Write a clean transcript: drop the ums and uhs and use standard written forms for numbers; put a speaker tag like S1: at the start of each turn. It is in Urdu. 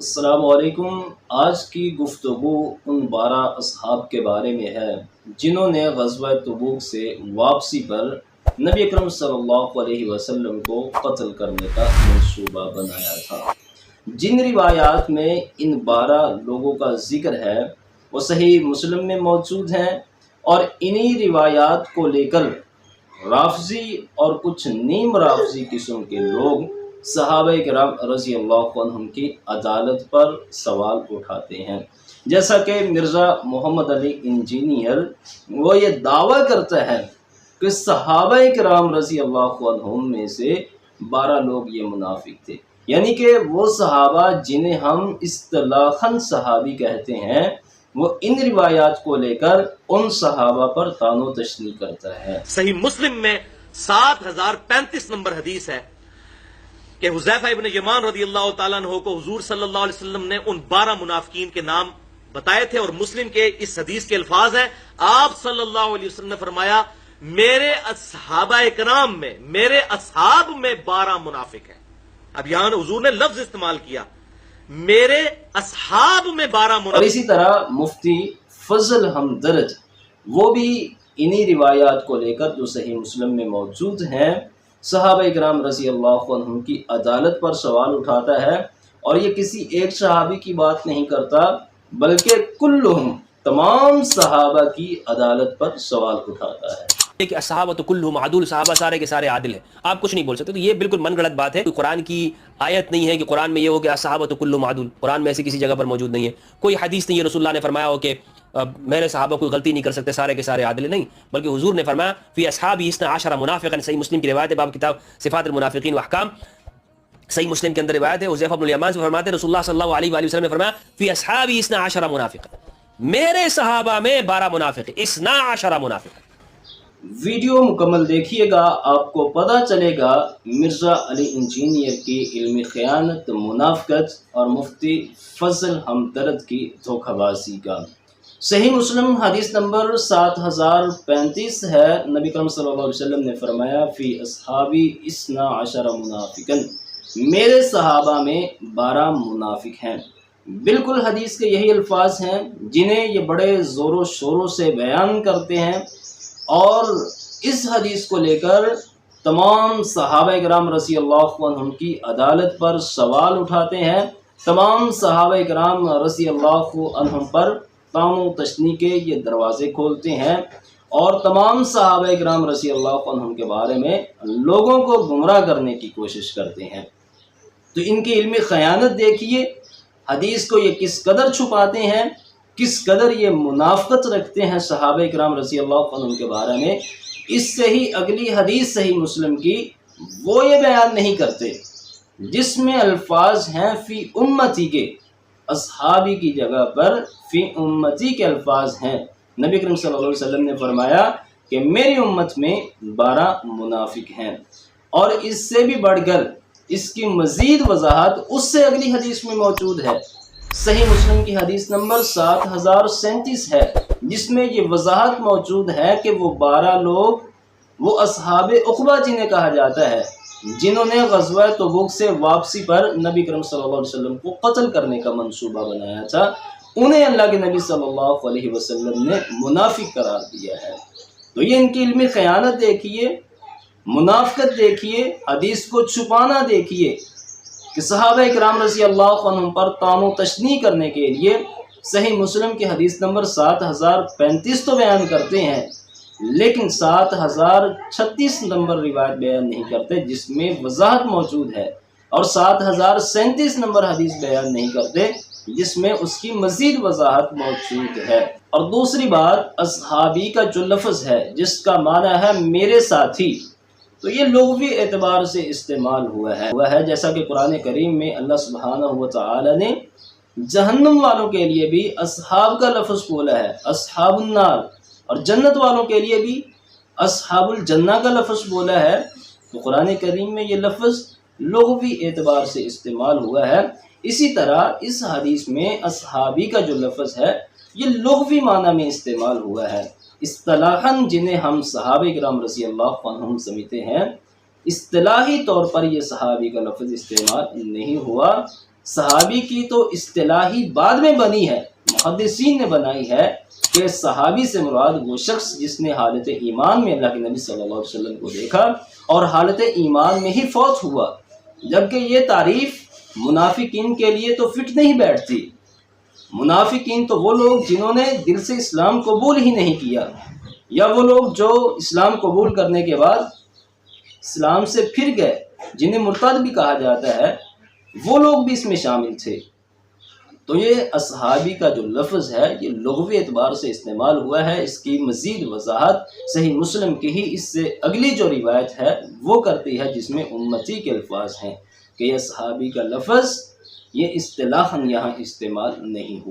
S1: السلام علیکم۔ آج کی گفتگو ان 12 اصحاب کے بارے میں ہے جنہوں نے غزوہ تبوک سے واپسی پر نبی اکرم صلی اللہ علیہ وسلم کو قتل کرنے کا منصوبہ بنایا تھا۔ جن روایات میں ان 12 لوگوں کا ذکر ہے وہ صحیح مسلم میں موجود ہیں، اور انہی روایات کو لے کر رافضی اور کچھ نیم رافضی قسم کے لوگ صحابہ کرام رضی اللہ عنہم کی عدالت پر سوال اٹھاتے ہیں۔ جیسا کہ مرزا محمد علی انجینئر وہ یہ دعویٰ کرتا ہے کہ صحابہ کرام رضی اللہ عنہم میں سے 12 لوگ یہ منافق تھے، یعنی کہ وہ صحابہ جنہیں ہم اصطلاحاً صحابی کہتے ہیں، وہ ان روایات کو لے کر ان صحابہ پر طعن و تشنیع کرتا ہے۔
S2: صحیح مسلم میں 7035 نمبر حدیث ہے کہ حذیفہ ابن یمان رضی اللہ تعالیٰ عنہ کو حضور صلی اللہ علیہ وسلم نے ان 12 منافقین کے نام بتائے تھے، اور مسلم کے اس حدیث کے الفاظ ہیں، آپ صلی اللہ علیہ وسلم نے فرمایا میرے اصحابہ کرام میں، میرے اصحاب میں 12 منافق ہیں۔ اب یہاں حضور نے لفظ استعمال کیا، میرے اصحاب میں 12
S1: اور
S2: منافق۔
S1: اسی طرح مفتی فضل ہمدرد وہ بھی انہی روایات کو لے کر جو صحیح مسلم میں موجود ہیں صحابہ کرام رضی اللہ عنہم کی عدالت پر سوال اٹھاتا ہے، اور یہ کسی ایک صحابی کی بات نہیں کرتا بلکہ کلہم تمام صحابہ کی عدالت پر سوال اٹھاتا ہے
S3: کہ صحابہ کلہم عدول، صحابہ سارے کے سارے عادل ہیں، آپ کچھ نہیں بول سکتے۔ تو یہ بالکل من گڑت بات ہے، کوئی قرآن کی آیت نہیں ہے کہ قرآن میں یہ ہو کہ صحابہ کلہم عدول، قرآن میں ایسی کسی جگہ پر موجود نہیں ہے، کوئی حدیث نہیں ہے رسول اللہ نے فرمایا ہو کہ میرے صحابہ کوئی غلطی نہیں کر سکتے، سارے کے سارے عادل نہیں، بلکہ حضور نے فرمایا فی اصحابی 12 منافقا، صحیح مسلم کی روایت ہے، باب کتاب صفات المنافقین واحکام، صحیح مسلم کے اندر روایت ہے، حذیفہ بن الیمان سے فرماتے ہیں رسول اللہ صلی اللہ علیہ وآلہ وسلم نے فرمایا فی اصحابی 12 منافقا، میرے صحابہ میں 12 منافق، 12 منافق۔
S1: ویڈیو مکمل دیکھیے گا، آپ کو پتہ چلے گا مرزا علی انجینئر کی علمی خیانت، منافقت اور مفتی فضل ہمدرد کی دھوکہ بازی کا۔ صحیح مسلم حدیث نمبر 7035 ہے، نبی کرم صلی اللہ علیہ وسلم نے فرمایا فی اصحابی 12 منافقا، میرے صحابہ میں 12 منافق ہیں۔ بالکل حدیث کے یہی الفاظ ہیں جنہیں یہ بڑے زور و شوروں سے بیان کرتے ہیں، اور اس حدیث کو لے کر تمام صحابہ کرام رضی اللہ عنہم کی عدالت پر سوال اٹھاتے ہیں، تمام صحابہ کرام رضی اللہ عنہم پر طعن و تشنیع کے یہ دروازے کھولتے ہیں، اور تمام صحابہ کرام رضی اللہ عنہم کے بارے میں لوگوں کو گمراہ کرنے کی کوشش کرتے ہیں۔ تو ان کی علمی خیانت دیکھیے، حدیث کو یہ کس قدر چھپاتے ہیں، کس قدر یہ منافقت رکھتے ہیں صحابہ کرام رضی اللہ عنہم کے بارے میں۔ اس سے ہی اگلی حدیث صحیح مسلم کی وہ یہ بیان نہیں کرتے جس میں الفاظ ہیں فی امتی کے، اصحابی کی جگہ پر فی امتی کے الفاظ ہیں۔ نبی کریم صلی اللہ علیہ وسلم نے فرمایا کہ میری امت میں 12 منافق ہیں، اور اس سے بھی بڑھ کر اس کی مزید وضاحت اس سے اگلی حدیث میں موجود ہے، صحیح مسلم کی حدیث نمبر 7037 ہے، جس میں یہ وضاحت موجود ہے کہ وہ 12 لوگ، وہ اصحاب عقبہ جنہیں کہا جاتا ہے، جنہوں نے غزوہ تبوک سے واپسی پر نبی کرم صلی اللہ علیہ وسلم کو قتل کرنے کا منصوبہ بنایا تھا، انہیں اللہ کے نبی صلی اللہ علیہ وسلم نے منافق قرار دیا ہے۔ تو یہ ان کی علمی خیانت دیکھیے، منافقت دیکھیے، حدیث کو چھپانا دیکھیے کہ صحابہ کرام رضی اللہ عنہم پر طعن و تشنیع کرنے کے لیے صحیح مسلم کی حدیث نمبر 7035 تو بیان کرتے ہیں، لیکن 7036 نمبر روایت بیان نہیں کرتے جس میں وضاحت موجود ہے، اور 7037 نمبر حدیث بیان نہیں کرتے جس میں اس کی مزید وضاحت موجود ہے۔ اور دوسری بات، اصحابی کا جو لفظ ہے جس کا معنی ہے میرے ساتھی، تو یہ لغوی اعتبار سے استعمال ہوا ہے، جیسا کہ قرآن کریم میں اللہ سبحانہ و تعالی نے جہنم والوں کے لیے بھی اصحاب کا لفظ بولا ہے، اصحاب النار، اور جنت والوں کے لیے بھی اصحاب الجنہ کا لفظ بولا ہے۔ تو قرآن کریم میں یہ لفظ لغوی اعتبار سے استعمال ہوا ہے، اسی طرح اس حدیث میں اصحابی کا جو لفظ ہے یہ لغوی معنی میں استعمال ہوا ہے۔ اصطلاحاً جنہیں ہم صحابہ کرام رضی اللہ عنہم سمجھتے ہیں، اصطلاحی طور پر یہ صحابی کا لفظ استعمال نہیں ہوا، صحابی کی تو اصطلاحی بعد میں بنی ہے، محدثین نے بنائی ہے کہ صحابی سے مراد وہ شخص جس نے حالت ایمان میں اللہ کے نبی صلی اللہ علیہ وسلم کو دیکھا اور حالت ایمان میں ہی فوت ہوا، جبکہ یہ تعریف منافقین کے لیے تو فٹ نہیں بیٹھتی۔ منافقین تو وہ لوگ جنہوں نے دل سے اسلام قبول ہی نہیں کیا، یا وہ لوگ جو اسلام قبول کرنے کے بعد اسلام سے پھر گئے، جنہیں مرتد بھی کہا جاتا ہے، وہ لوگ بھی اس میں شامل تھے۔ تو یہ اصحابی کا جو لفظ ہے یہ لغوی اعتبار سے استعمال ہوا ہے، اس کی مزید وضاحت صحیح مسلم کی ہی اس سے اگلی جو روایت ہے وہ کرتی ہے، جس میں امتی کے الفاظ ہیں کہ یہ اصحابی کا لفظ یہ اصطلاحاً یہاں استعمال نہیں ہوا۔